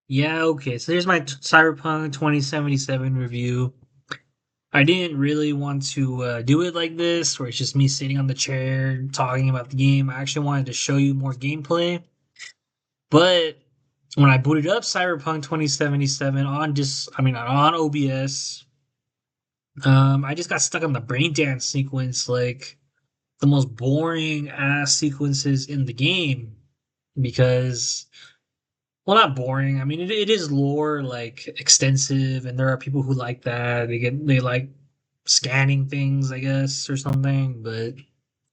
Yeah, okay. So here's my Cyberpunk 2077 review. I didn't really want to do it like this, where it's just me sitting on the chair talking about the game. I actually wanted to show you more gameplay. But when I booted up Cyberpunk 2077 on on OBS, I just got stuck on the brain dance sequence, like the most boring ass sequences in the game. Because Well, not boring. I mean, it is lore like extensive, and there are people who like that. They like scanning things, I guess, or something. But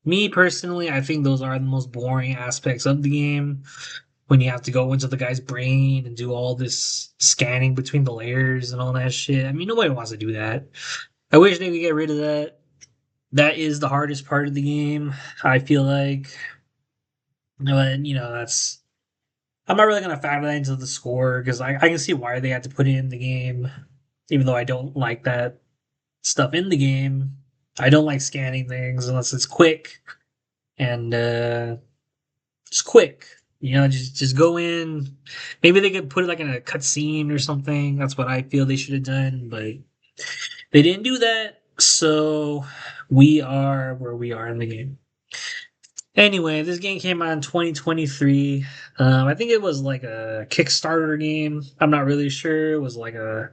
me personally, I think those are the most boring aspects of the game. When you have to go into the guy's brain and do all this scanning between the layers and all that shit. I mean, nobody wants to do that. I wish they could get rid of that. That is the hardest part of the game. I feel like, but that's I'm not really gonna factor that into the score because I can see why they had to put it in the game, even though I don't like that stuff in the game. I don't like scanning things unless it's quick and just quick. Just go in. Maybe they could put it like in a cutscene or something. That's what I feel they should have done, but they didn't do that. So we are where we are in the game. Anyway, this game came out in 2023. I think it was like a Kickstarter game. I'm not really sure. It was like a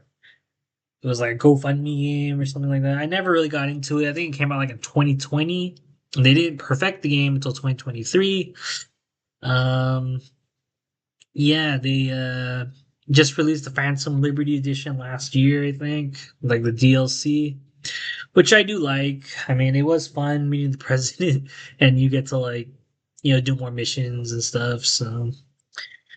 GoFundMe game or something like that. I never really got into it. I think it came out like in 2020. And they didn't perfect the game until 2023. Um, yeah, they just released the Phantom Liberty edition last year, I think, like the DLC, which I do like. I mean, it was fun meeting the president, and you get to like, do more missions and stuff. So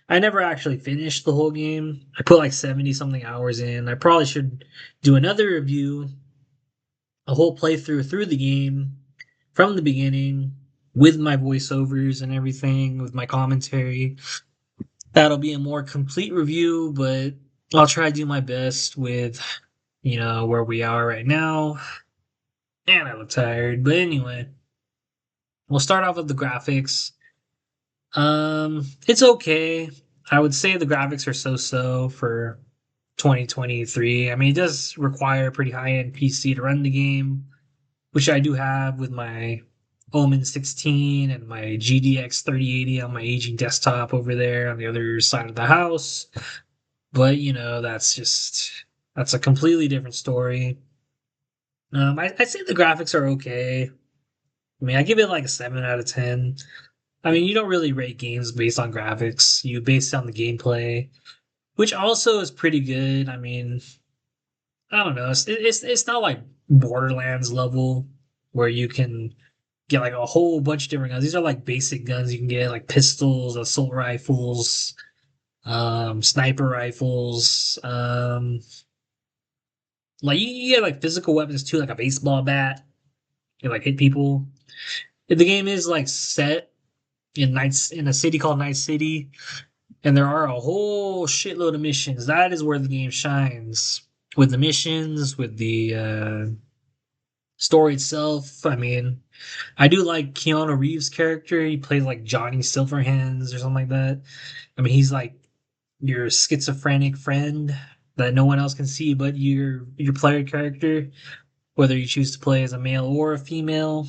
I never actually finished the whole game. I put like 70 something hours in. I probably should do another review, a whole playthrough through the game from the beginning with my voiceovers and everything, with my commentary. That'll be a more complete review, but I'll try to do my best with, where we are right now. And I look tired. But anyway, we'll start off with the graphics. It's okay. I would say the graphics are so-so for 2023. I mean, it does require a pretty high-end PC to run the game, which I do have with my Omen 16 and my GDX 3080 on my aging desktop over there on the other side of the house. But that's a completely different story. I'd say the graphics are okay. I mean, I give it like a 7 out of 10. I mean, you don't really rate games based on graphics. You base it on the gameplay, which also is pretty good. I mean, I don't know. It's not like Borderlands level where you can get like a whole bunch of different guns. These are like basic guns you can get, like pistols, assault rifles, sniper rifles. Like you get like physical weapons too, like a baseball bat. You like hit people. The game is like set in a city called Night City, and there are a whole shitload of missions. That is where the game shines with the missions, with the story itself. I mean, I do like Keanu Reeves' character. He plays like Johnny Silverhands or something like that. I mean, he's like your schizophrenic friend that no one else can see but your player character, whether you choose to play as a male or a female.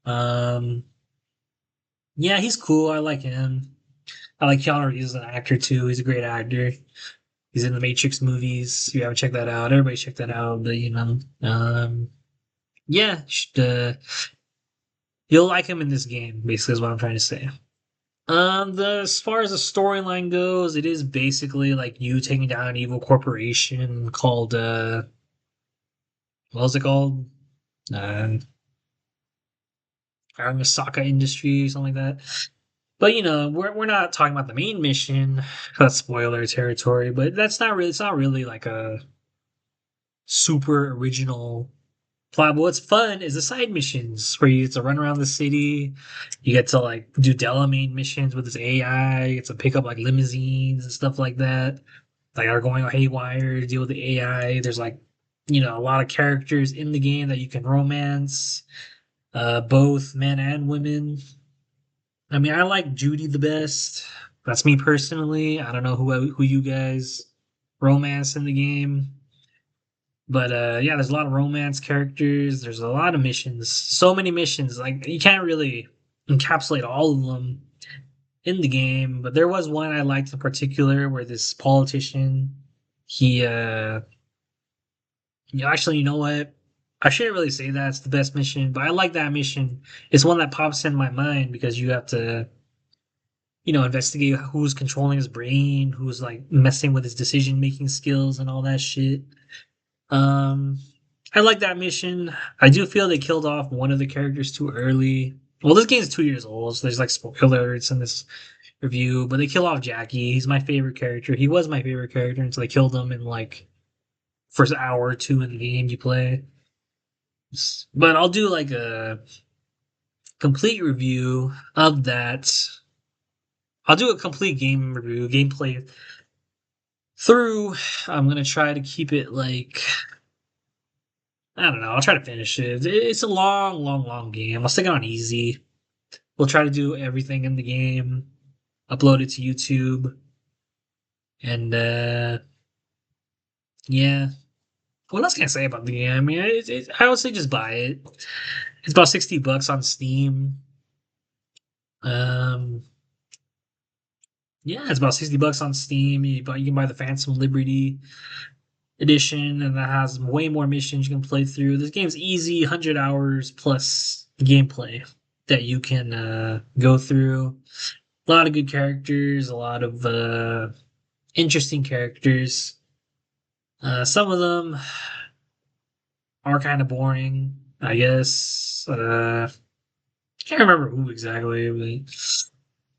Um, yeah, he's cool. I like him. I like Keanu Reeves as an actor too. He's a great actor. He's in the Matrix movies. If you haven't checked that out, everybody check that out. But yeah, you'll like him in this game. Basically, is what I'm trying to say. The As far as the storyline goes, it is basically like you taking down an evil corporation called what was it called? Uh, Aramisaka Industry, something like that. But we're not talking about the main mission. That's spoiler territory. But that's not really. It's not really like a super original plot. But what's fun is the side missions where you get to run around the city. You get to like do Delamain missions with this AI. You get to pick up like limousines and stuff like that. Like are going haywire to deal with the AI. There's like a lot of characters in the game that you can romance, both men and women. I mean, I like Judy the best. That's me personally. I don't know who you guys romance in the game. But yeah, there's a lot of romance characters. There's a lot of missions. So many missions. Like you can't really encapsulate all of them in the game. But there was one I liked in particular where this politician, he actually, you know what? I shouldn't really say that's the best mission, but I like that mission. It's one that pops in my mind because you have to, investigate who's controlling his brain, who's like messing with his decision making skills and all that shit. Um, I like that mission. I do feel they killed off one of the characters too early. Well, this game's 2 years old, so there's like spoilers in this review, but they kill off Jackie. He's my favorite character. He was my favorite character until they killed him in like first hour or two in the game you play. But I'll do like a complete review of that. I'll do a complete game review, gameplay through. I'm gonna try to keep it like I don't know. I'll try to finish it. It's a long, long, long game. I'll stick it on easy. We'll try to do everything in the game, upload it to YouTube, and yeah. What else can I say about the game? I mean, I would say just buy it. It's about $60 on Steam. Um, yeah, it's about $60 on Steam. You can buy the Phantom Liberty edition, and that has way more missions you can play through. This game's easy, 100 hours plus gameplay that you can go through. A lot of good characters, a lot of interesting characters. Some of them are kind of boring, I guess. Can't remember who exactly, but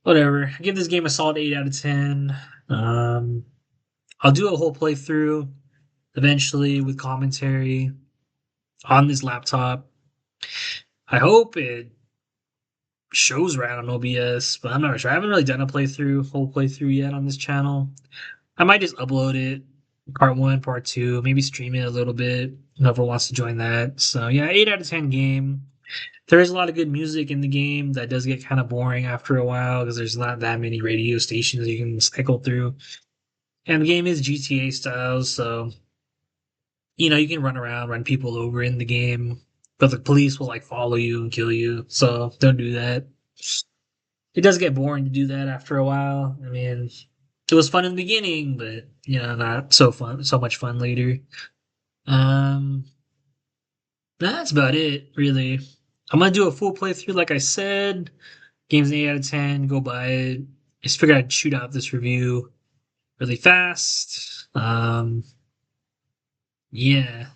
whatever. I give this game a solid 8 out of 10. I'll do a whole playthrough eventually with commentary on this laptop. I hope it shows right on OBS, but I'm not sure. I haven't really done a whole playthrough yet on this channel. I might just upload it, part one, part two, maybe stream it a little bit. Whoever wants to join that. So yeah, 8 out of 10 game. There is a lot of good music in the game that does get kind of boring after a while because there's not that many radio stations you can cycle through. And the game is GTA style, so you can run around, run people over in the game, but the police will like follow you and kill you. So don't do that. It does get boring to do that after a while. I mean, it was fun in the beginning, but not so much fun later. Um, that's about it, really. I'm gonna do a full playthrough, like I said. Game's an 8 out of 10. Go buy it. Just figured I'd shoot out this review really fast. Yeah.